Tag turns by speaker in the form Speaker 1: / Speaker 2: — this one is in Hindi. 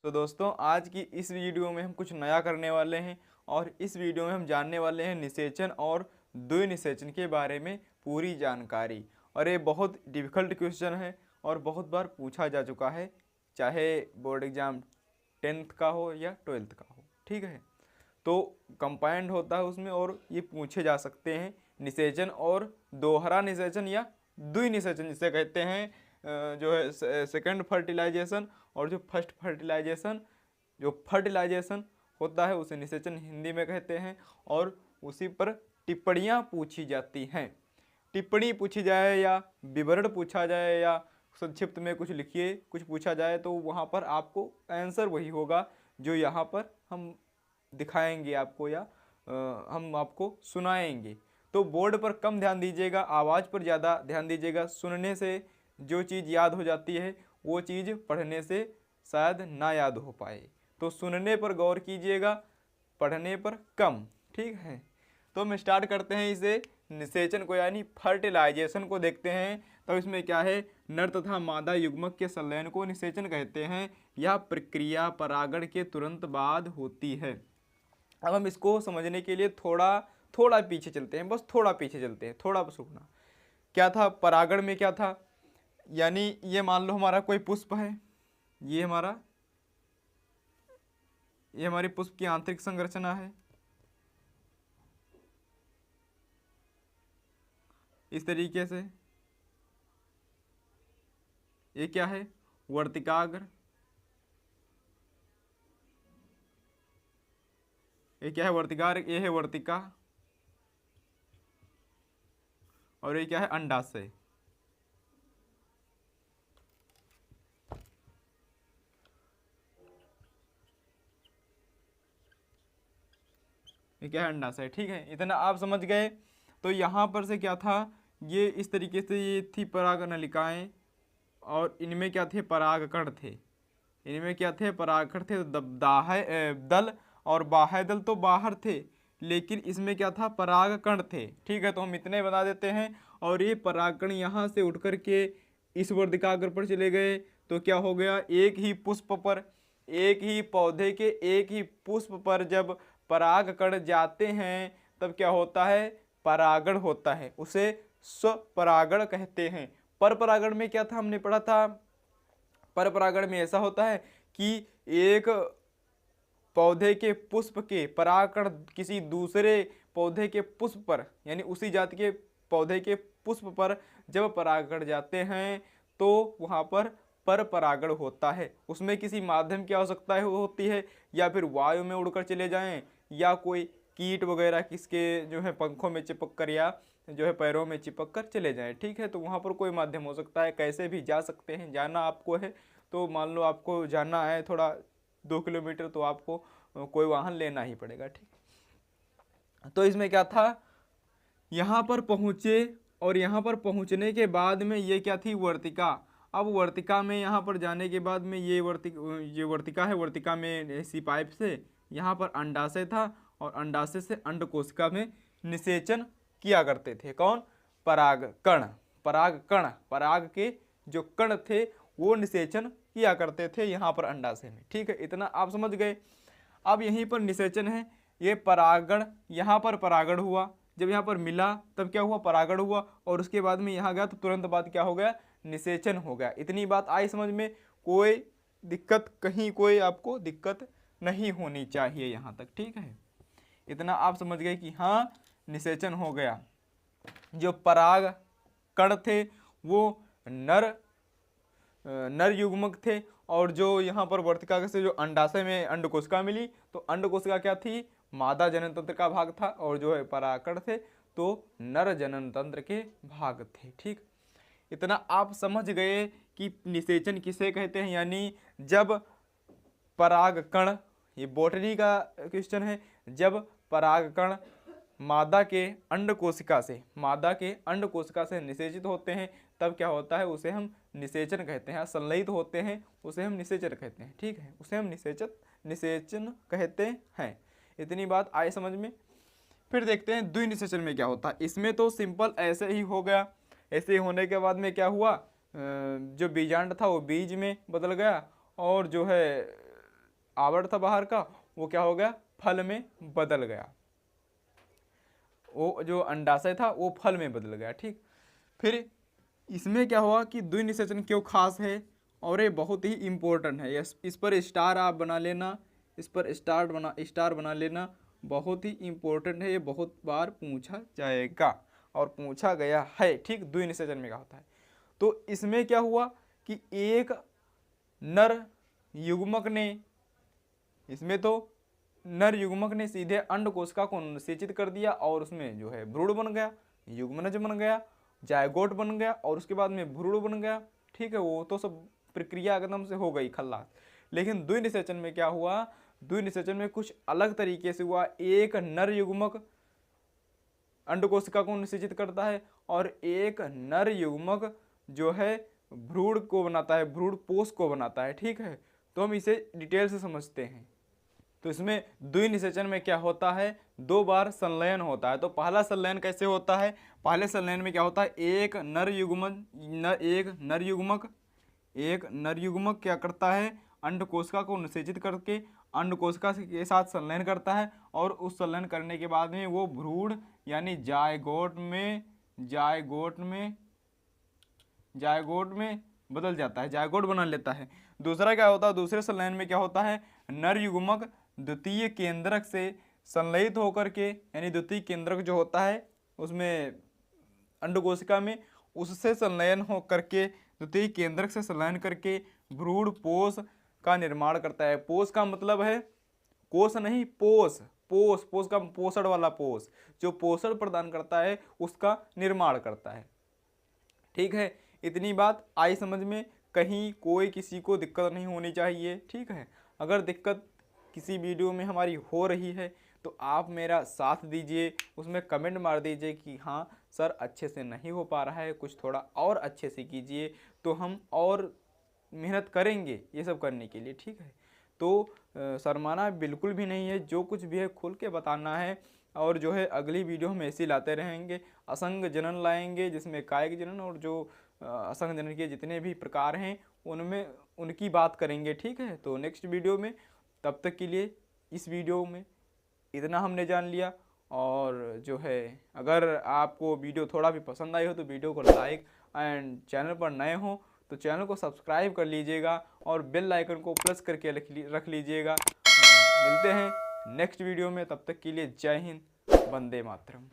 Speaker 1: तो दोस्तों आज की इस वीडियो में हम कुछ नया करने वाले हैं और इस वीडियो में हम जानने वाले हैं निषेचन और द्विनिषेचन के बारे में पूरी जानकारी। और ये बहुत डिफ़िकल्ट क्वेश्चन है और बहुत बार पूछा जा चुका है, चाहे बोर्ड एग्ज़ाम 10th का हो या 12th का हो। ठीक है, तो कंबाइंड होता है उसमें और ये पूछे जा सकते हैं निषेचन और दोहरा निषेचन या द्विनिषेचन जिसे कहते हैं। जो है सेकंड फर्टिलाइजेशन और जो फर्स्ट फर्टिलाइजेशन, जो फर्टिलाइजेशन होता है उसे निषेचन हिंदी में कहते हैं। और उसी पर टिप्पणियाँ पूछी जाती हैं। टिप्पणी पूछी जाए या विवरण पूछा जाए या संक्षिप्त में कुछ लिखिए कुछ पूछा जाए तो वहाँ पर आपको आंसर वही होगा जो यहाँ पर हम दिखाएंगे आपको या हम आपको सुनाएंगे। तो बोर्ड पर कम ध्यान दीजिएगा, आवाज़ पर ज़्यादा ध्यान दीजिएगा। सुनने से जो चीज़ याद हो जाती है वो चीज़ पढ़ने से शायद ना याद हो पाए, तो सुनने पर गौर कीजिएगा, पढ़ने पर कम। ठीक है, तो हम स्टार्ट करते हैं इसे निषेचन को यानी फर्टिलाइजेशन को देखते हैं। तो इसमें क्या है, नर तथा मादा युग्मक के संलयन को निषेचन कहते हैं। यह प्रक्रिया परागण के तुरंत बाद होती है। अब हम इसको समझने के लिए थोड़ा पीछे चलते हैं, बस थोड़ा पीछे चलते हैं, थोड़ा बस रुकना। क्या था परागण में, क्या था, यानी ये मान लो हमारा कोई पुष्प है, ये हमारी पुष्प की आंतरिक संरचना है इस तरीके से। ये क्या है, वर्तिकाग्र। ये क्या है, वर्तिकाग्र। ये है वर्तिका। और ये क्या है, अंडाशय। ये क्या है, अंडाशय। ठीक है, इतना आप समझ गए। तो यहाँ पर से क्या था, ये इस तरीके से ये थी पराग नलिकाएं और इनमें क्या थे, परागकण थे। इनमें क्या थे, परागकण थे। दल और बाह्य दल तो बाहर थे, लेकिन इसमें क्या था, परागकण थे। ठीक है, तो हम इतने बता देते हैं। और ये परागकण यहाँ से उठ कर के इस वर्तिकाग्र पर चले गए तो क्या हो गया, एक ही पुष्प पर, एक ही पौधे के एक ही पुष्प पर जब परागकण जाते हैं तब क्या होता है, परागण होता है। उसे स्वपरागण कहते हैं। पर परागण में क्या था, हमने पढ़ा था, पर परागण में ऐसा होता है कि एक पौधे के पुष्प के परागकण किसी दूसरे पौधे के पुष्प पर यानी उसी जाति के पौधे के पुष्प पर जब परागकण जाते हैं तो वहाँ पर परागण होता है। उसमें किसी माध्यम की आवश्यकता होती है, या फिर वायु में उड़कर चले जाएं, या कोई कीट वगैरह किसके जो है पंखों में चिपक कर या जो है पैरों में चिपक कर चले जाएं। ठीक है, तो वहाँ पर कोई माध्यम हो सकता है, कैसे भी जा सकते हैं। जाना आपको है तो मान लो आपको जाना है थोड़ा 2 किलोमीटर, तो आपको कोई वाहन लेना ही पड़ेगा। ठीक, तो इसमें क्या था, यहाँ पर पहुँचे और यहाँ पर पहुँचने के बाद में ये क्या थी, वर्तिका। अब वर्तिका में यहाँ पर जाने के बाद में ये वर्तिका है। वर्तिका में ऐसी पाइप से यहाँ पर अंडाशय था और अंडाशय से अंडकोशिका में निषेचन किया करते थे। कौन, परागकण। परागकण, पराग के जो कण थे वो निषेचन किया करते थे यहाँ पर अंडाशय में। ठीक है, इतना आप समझ गए। अब यहीं पर निषेचन है, ये परागण, यहाँ पर परागण हुआ, जब यहाँ पर मिला तब क्या हुआ, परागण हुआ, और उसके बाद में यहाँ गया तो तुरंत बाद क्या हो गया, निषेचन हो गया। इतनी बात आई समझ में, कोई दिक्कत, कहीं कोई आपको दिक्कत नहीं होनी चाहिए यहाँ तक। ठीक है, इतना आप समझ गए कि हाँ निषेचन हो गया। जो पराग कण थे वो नर युग्मक थे, और जो यहाँ पर वर्तिका से जो अंडाशय में अंडकोशिका मिली तो अंडकोशिका क्या थी, मादा जनन तंत्र का भाग था, और जो है परागकण थे तो नर जनन तंत्र के भाग थे। ठीक, इतना आप समझ गए कि निषेचन किसे कहते हैं, यानी जब परागकण, ये बॉटनी का क्वेश्चन है, जब परागकण मादा के अंड कोशिका से निषेचित होते हैं तब क्या होता है, उसे हम निषेचन कहते हैं। संलयित होते हैं उसे हम निषेचन कहते हैं। ठीक है, उसे हम निषेचन कहते हैं। इतनी बात आए समझ में। फिर देखते हैं द्विनिषेचन में क्या होता है। इसमें तो सिंपल ऐसे ही हो गया। ऐसे होने के बाद में क्या हुआ, जो बीजांड था वो बीज में बदल गया, और जो है आवरण था बाहर का वो क्या हो गया, फल में बदल गया। वो जो अंडाशय था वो फल में बदल गया। ठीक, फिर इसमें क्या हुआ कि द्विनिषेचन क्यों खास है और ये बहुत ही इम्पोर्टेंट है। इस पर स्टार आप बना लेना, इस पर स्टार बना लेना, बहुत ही इम्पोर्टेंट है, ये बहुत बार पूछा जाएगा और पूछा गया है। ठीक, द्विनिषेचन में क्या होता है, तो इसमें क्या हुआ कि एक नर युग्मक ने, इसमें तो नर युग्मक ने सीधे अंड कोशिका को निषेचित कर दिया और उसमें जो है भ्रूण बन गया, युग्मनज बन गया, जायगोट बन गया और उसके बाद में भ्रूण बन गया। ठीक है, वो तो सब प्रक्रिया एकदम से हो गई खल्लास। लेकिन द्विनिषेचन में क्या हुआ, द्विनिषेचन में कुछ अलग तरीके से हुआ। एक नर युग्मक अंड कोशिका को निषेचित करता है और एक नर युग्मक जो है भ्रूण को बनाता है, भ्रूण पोष को बनाता है। ठीक है, तो हम इसे डिटेल से समझते हैं। तो इसमें द्विनिषेचन में क्या होता है, 2 बार संलयन होता है। तो पहला संलयन कैसे होता है, पहले संलयन में क्या होता है, एक नर युग्मक क्या करता है, अंड कोशिका को निषेचित करके अंड कोशिका के साथ संलयन करता है और उस संलयन करने के बाद में वो भ्रूण यानी जायगोट में बदल जाता है, जायगोट बना लेता है। दूसरा क्या होता है, दूसरे संलयन में क्या होता है, नर युग्मक द्वितीय केंद्रक से संलयित होकर के, यानी द्वितीय केंद्रक जो होता है उसमें अंड कोशिका में, उससे संलयन हो करके, द्वितीय केंद्रक से संलयन करके भ्रूण पोष का निर्माण करता है। पोष का मतलब है कोष नहीं, पोष का पोषण वाला पोष, जो पोषण प्रदान करता है उसका निर्माण करता है। ठीक है, इतनी बात आई समझ में, कहीं कोई किसी को दिक्कत नहीं होनी चाहिए। ठीक है, अगर दिक्कत किसी वीडियो में हमारी हो रही है तो आप मेरा साथ दीजिए, उसमें कमेंट मार दीजिए कि हाँ सर अच्छे से नहीं हो पा रहा है, कुछ थोड़ा और अच्छे से कीजिए, तो हम और मेहनत करेंगे ये सब करने के लिए। ठीक है, तो शर्माना बिल्कुल भी नहीं है, जो कुछ भी है खुल के बताना है। और जो है अगली वीडियो हम ऐसे लाते रहेंगे, असंग जनन लाएंगे जिसमें कायिक जनन और जो असंग जनन के जितने भी प्रकार हैं उनमें उनकी बात करेंगे। ठीक है, तो नेक्स्ट वीडियो में, तब तक के लिए इस वीडियो में इतना हमने जान लिया। और जो है अगर आपको वीडियो थोड़ा भी पसंद आई हो तो वीडियो को लाइक एंड चैनल पर नए हो तो चैनल को सब्सक्राइब कर लीजिएगा और बेल आइकन को प्रेस करके रख लीजिएगा। मिलते हैं नेक्स्ट वीडियो में, तब तक के लिए जय हिंद, वंदे मातरम।